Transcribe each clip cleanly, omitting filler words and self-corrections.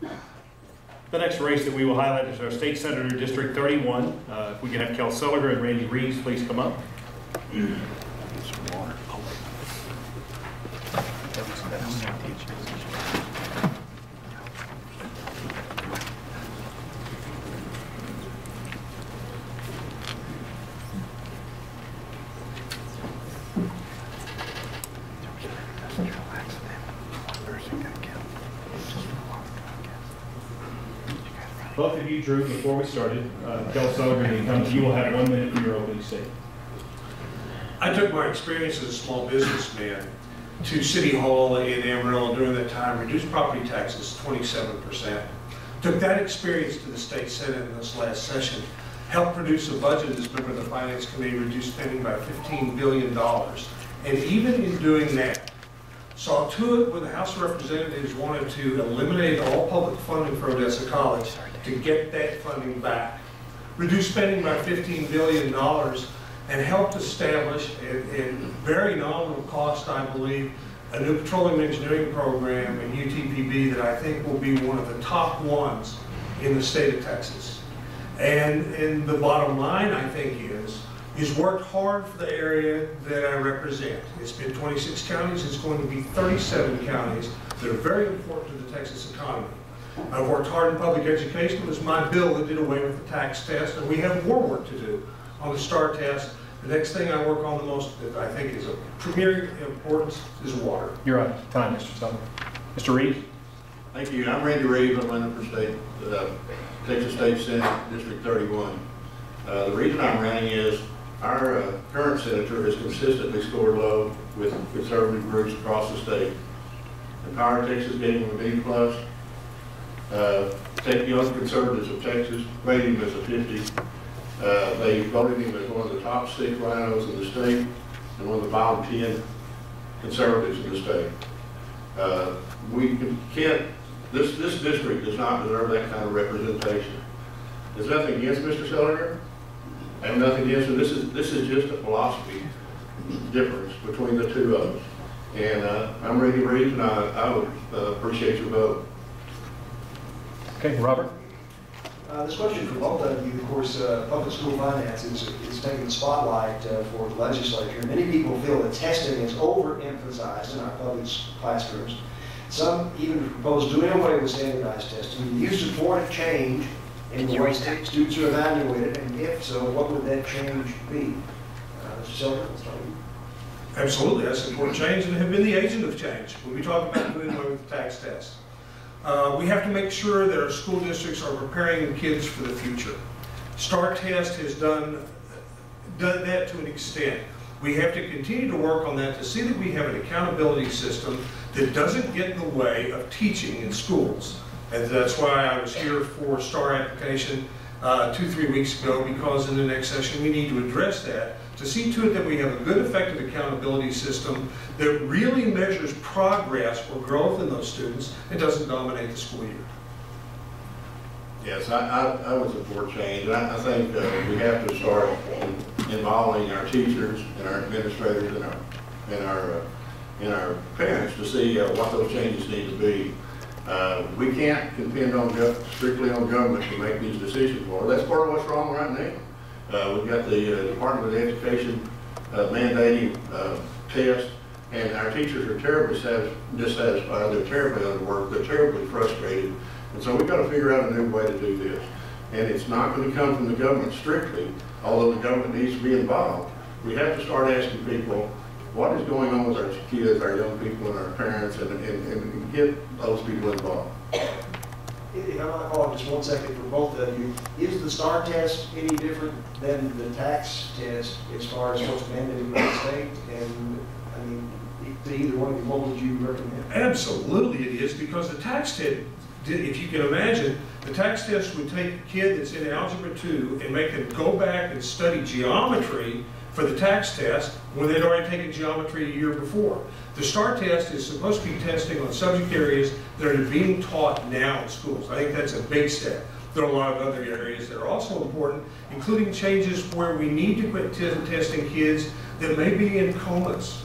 The next race that we will highlight is our State Senator District 31. If we can have Kel Seliger and Randy Rives please come up. Both of you drew before we started. Kel Seliger, the incumbent, you will have 1 minute for your opening statement. I took my experience as a small businessman to City Hall in Amarillo during that time, reduced property taxes 27%. Took that experience to the State Senate in this last session, helped produce a budget as member of the Finance Committee, reduced spending by $15 billion. And even in doing that, saw to it when the House of Representatives wanted to eliminate all public funding for Odessa College to get that funding back. Reduced spending by $15 billion and helped establish at very nominal cost, I believe, a new petroleum engineering program in UTPB that I think will be one of the top ones in the state of Texas. And the bottom line, I think, is worked hard for the area that I represent. It's been 26 counties, it's going to be 37 counties that are very important to the Texas economy. I've worked hard in public education. It was my bill that did away with the tax test, and we have more work to do on the STAR test. The next thing I work on the most that I think is of premier importance is water. You're out of time, Mr. Seliger. Mr. Rives. Thank you. I'm Randy Rives. I'm running for Texas State Senate District 31. The reason I'm running is our current senator has consistently scored low with conservative groups across the state. Empower Texas gave him a B+. Young Conservatives of Texas rated him as a 50. They voted him as one of the top 6 rhinos in the state and one of the bottom 10 conservatives in the state. This district does not deserve that kind of representation. There's nothing against Mr. Seliger. I have nothing against him. This is just a philosophy difference between the two of us. And I'm Randy Rives, and I would appreciate your vote. Okay, Robert. This question for both of you, of course, public school finances is taking the spotlight for the legislature. Many people feel that testing is overemphasized in our public classrooms. Some even propose doing away with standardized testing. Do you support a change in the way students are evaluated, and if so, what would that change be? Mr. Seliger, let's start with you. Absolutely, I support change and have been the agent of change when we talk about doing away with the tax test. We have to make sure that our school districts are preparing kids for the future. STAR test has done that to an extent. We have to continue to work on that to see that we have an accountability system that doesn't get in the way of teaching in schools. And that's why I was here for STAR application 2-3 weeks ago, because in the next session we need to address that to see to it that we have a good, effective accountability system that really measures progress or growth in those students and doesn't dominate the school year. Yes, I would support change. I think we have to start involving our teachers and our administrators and our parents to see what those changes need to be. We can't depend on strictly on government to make these decisions for us. That's part of what's wrong right now. We've got the Department of Education mandating tests, and our teachers are terribly dissatisfied. They're terribly underworked. They're terribly frustrated. And so we've got to figure out a new way to do this. And it's not going to come from the government strictly, although the government needs to be involved. We have to start asking people, what is going on with our kids, our young people, and our parents, and get those people involved. If I might call just 1 second for both of you, is the STAR test any different than the tax test as far as what's mandated by the state? And I mean, to either one of you, what would you recommend? Absolutely it is, because the tax test, if you can imagine, the tax test would take a kid that's in Algebra 2 and make them go back and study geometry for the tax test when they'd already taken geometry a year before. The STAR test is supposed to be testing on subject areas that are being taught now in schools. I think that's a big step. There are a lot of other areas that are also important, including changes where we need to quit testing kids that may be in comas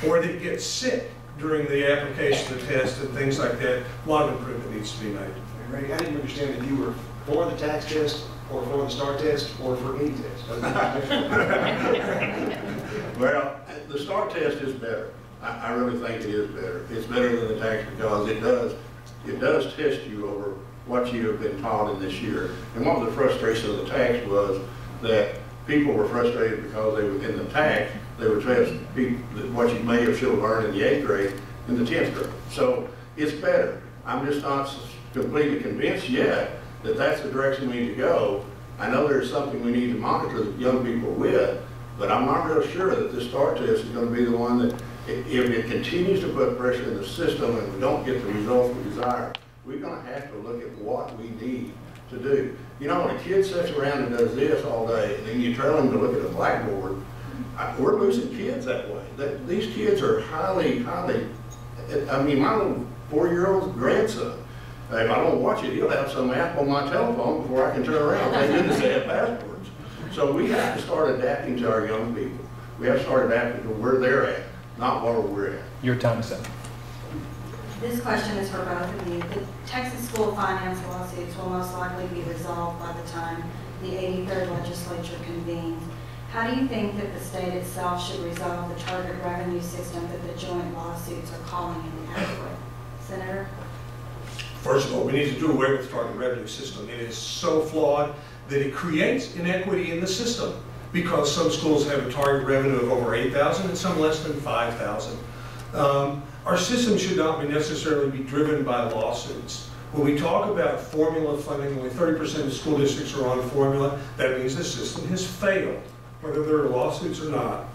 or that get sick during the application of the test and things like that. A lot of improvement needs to be made. Randy, I didn't understand if you were for the tax test, or for the STAR test, or for any test. Well, the STAR test is better. I really think it is better. It's better than the tax because it does test you over what you have been taught in this year. And one of the frustrations of the tax was that people were frustrated because they were in the tax, they were test what you may have should have learned in the 8th grade in the 10th grade. So it's better. I'm just not completely convinced yet that that's the direction we need to go. I know there's something we need to monitor young people with, but I'm not real sure that this STAR test is going to be the one that, if it continues to put pressure in the system and we don't get the results we desire, we're going to have to look at what we need to do. You know, when a kid sits around and does this all day, and then you tell them to look at a blackboard, we're losing kids that way. These kids are highly, I mean, my little 4-year-old grandson, if I don't watch it, he'll have some app on my telephone before I can turn around. Thank goodness they have passwords. So we have to start adapting to our young people. We have to start adapting to where they're at, not where we're at. Your time is up. This question is for both of you. The Texas school finance lawsuits will most likely be resolved by the time the 83rd legislature convenes. How do you think that the state itself should resolve the target revenue system that the joint lawsuits are calling inadequate? Senator? First of all, we need to do away with the target revenue system. It is so flawed that it creates inequity in the system because some schools have a target revenue of over $8,000 and some less than $5,000. Our system should not necessarily be driven by lawsuits. When we talk about formula funding, only 30% of school districts are on formula. That means the system has failed. Whether there are lawsuits or not,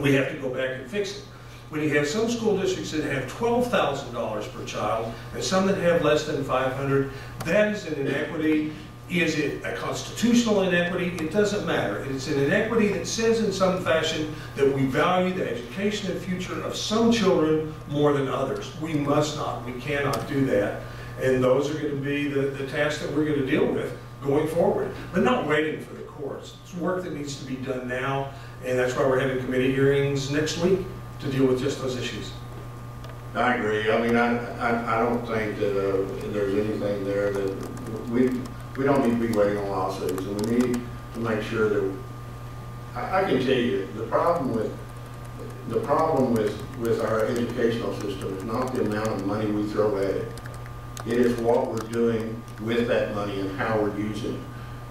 we have to go back and fix it. When you have some school districts that have $12,000 per child and some that have less than $500, that is an inequity. Is it a constitutional inequity? It doesn't matter. It's an inequity that says in some fashion that we value the education and future of some children more than others. We must not, we cannot do that. And those are going to be the tasks that we're going to deal with going forward, but not waiting for the courts. It's work that needs to be done now, and that's why we're having committee hearings next week to deal with just those issues. I agree. I mean, I don't think that there's anything there that we don't need to be waiting on lawsuits, and we need to make sure that I can tell you the problem with our educational system is not the amount of money we throw at it. It is what we're doing with that money and how we're using it.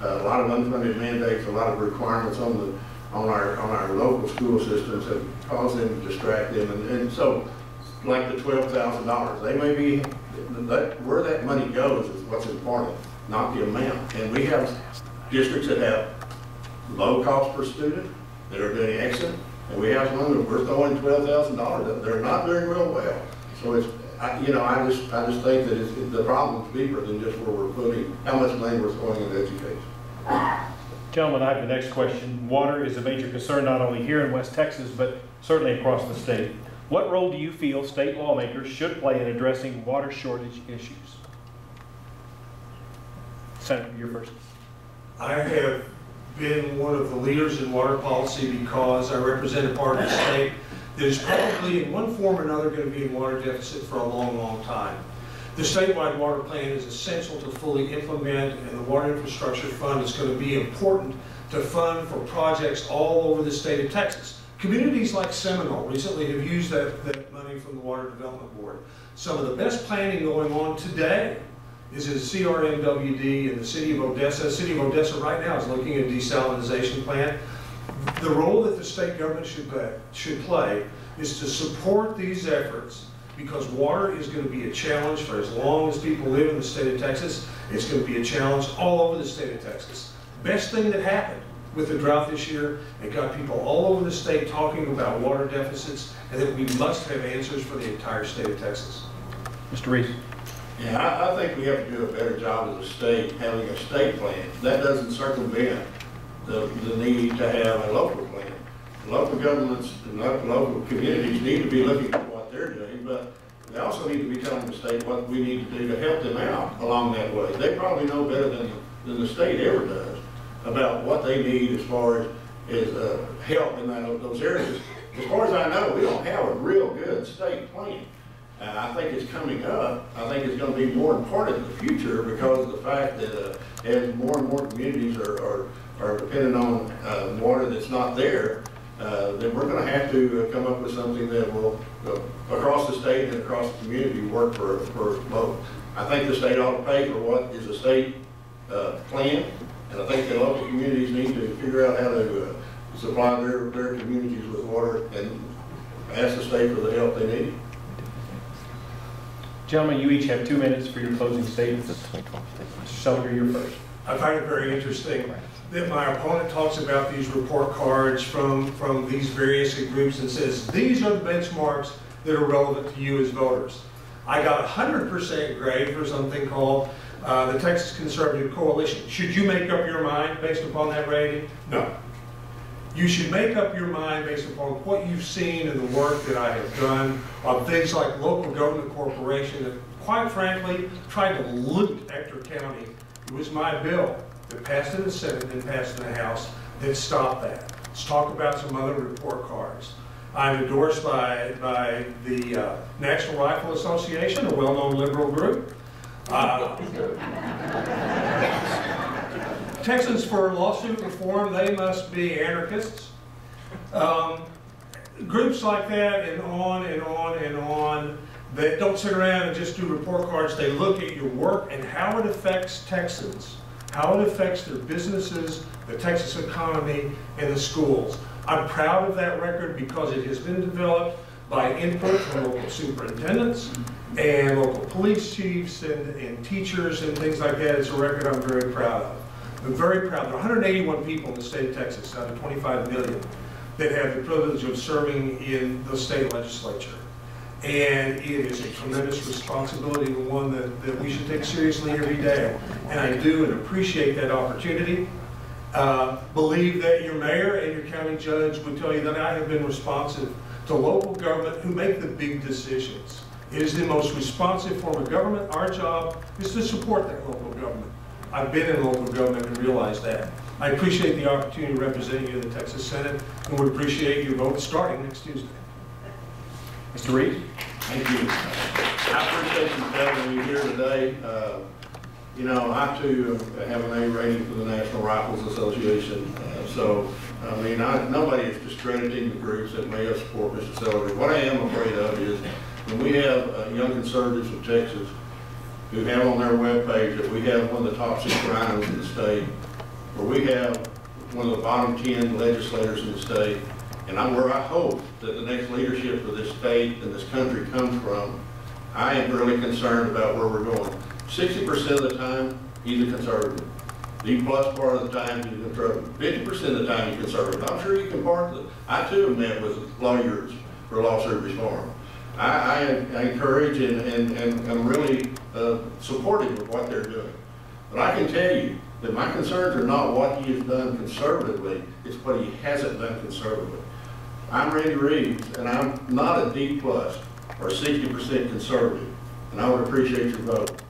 A lot of unfunded mandates, a lot of requirements on our local school systems have caused them to distract them, and so like the $12,000, they may be where that money goes is what's important, not the amount. And we have districts that have low cost per student that are doing excellent, and we have some that we're throwing $12,000. They're not doing real well. So it's I just think that the problem's deeper than just where we're putting how much money we're throwing into education. Gentlemen, I have the next question. Water is a major concern not only here in West Texas, but certainly across the state. What role do you feel state lawmakers should play in addressing water shortage issues? Senator, you're first. I have been one of the leaders in water policy because I represent a part of the state that is probably in one form or another going to be in water deficit for a long, long time. The statewide water plan is essential to fully implement, and the Water Infrastructure Fund is going to be important to fund for projects all over the state of Texas. Communities like Seminole recently have used that money from the Water Development Board. Some of the best planning going on today is in CRMWD in the city of Odessa. The city of Odessa right now is looking at a desalinization plant. The role that the state government should play is to support these efforts, because water is going to be a challenge for as long as people live in the state of Texas. It's going to be a challenge all over the state of Texas. Best thing that happened with the drought this year, it got people all over the state talking about water deficits, and that we must have answers for the entire state of Texas. Mr. Rives. Yeah, I think we have to do a better job as a state having a state plan. That doesn't circumvent the need to have a local plan. Local governments and local communities need to be looking at what they're doing, but they also need to be telling the state what we need to do to help them out along that way. They probably know better than the state ever does about what they need as far as help in those areas. as far as I know, we don't have a real good state plan. And I think it's coming up. I think it's going to be more important in the future because of the fact that as more and more communities are dependent on water that's not there, then we're going to have to come up with something that will, across the state and across the community, work for both. I think the state ought to pay for what is a state plan, and I think the local communities need to figure out how to supply their communities with water and ask the state for the help they need. Gentlemen, you each have 2 minutes for your closing statements. Mr. Seliger, you're first. I find it very interesting that my opponent talks about these report cards from these various groups and says, these are the benchmarks that are relevant to you as voters. I got 100% grade for something called the Texas Conservative Coalition. Should you make up your mind based upon that rating? No. You should make up your mind based upon what you've seen in the work that I have done on things like local government corporation that, quite frankly, tried to loot Ector County. It was my bill that passed in the Senate and passed in the House that stopped that. Let's talk about some other report cards. I'm endorsed by the National Rifle Association, a well-known liberal group. Texans for lawsuit reform, they must be anarchists. Groups like that and on and on and on that don't sit around and just do report cards. They look at your work and how it affects Texans, how it affects their businesses, the Texas economy, and the schools. I'm proud of that record because it has been developed by input from local superintendents and local police chiefs and teachers and things like that. It's a record I'm very proud of. I'm very proud. There are 181 people in the state of Texas out of 25 million that have the privilege of serving in the state legislature. And it is a tremendous responsibility, and one that we should take seriously every day. And I do and appreciate that opportunity. Believe that your mayor and your county judge would tell you that I have been responsive to local government who make the big decisions. It is the most responsive form of government. Our job is to support that local government. I've been in local government and realized that. I appreciate the opportunity to represent you in the Texas Senate and would appreciate your vote starting next Tuesday. Mr. Rives? Thank you. I appreciate you having me here today. You know, I too have an A rating for the National Rifles Association. Nobody is discrediting the groups that may have support Mr. Seliger. What I am afraid of is when we have young conservatives of Texas who have on their webpage that we have one of the top 6 rhinos in the state, or we have one of the bottom 10 legislators in the state, and where I hope that the next leadership of this state and this country comes from, I am really concerned about where we're going. 60% of the time, he's a conservative. The plus part of the time, he's a conservative. 50% of the time, he's conservative. I'm sure you can part of it. I too have met with lawyers for lawsuit reform. I encourage and I'm really supportive of what they're doing. But I can tell you that my concerns are not what he has done conservatively, it's what he hasn't done conservatively. I'm Randy Rives, and I'm not a D plus or 60% conservative, and I would appreciate your vote.